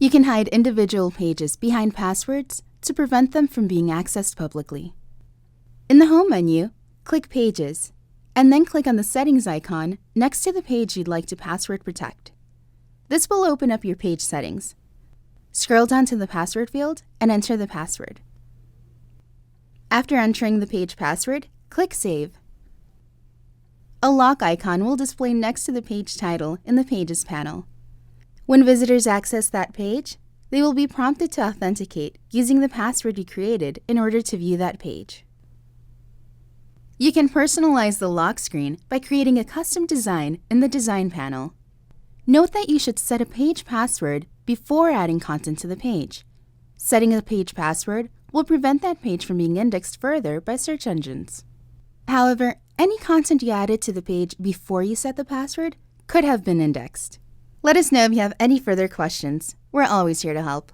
You can hide individual pages behind passwords to prevent them from being accessed publicly. In the Home menu, click Pages, and then click on the Settings icon next to the page you'd like to password protect. This will open up your page settings. Scroll down to the password field and enter the password. After entering the page password, click Save. A lock icon will display next to the page title in the Pages panel. When visitors access that page, they will be prompted to authenticate using the password you created in order to view that page. You can personalize the lock screen by creating a custom design in the Design panel. Note that you should set a page password before adding content to the page. Setting a page password will prevent that page from being indexed further by search engines. However, any content you added to the page before you set the password could have been indexed. Let us know if you have any further questions. We're always here to help.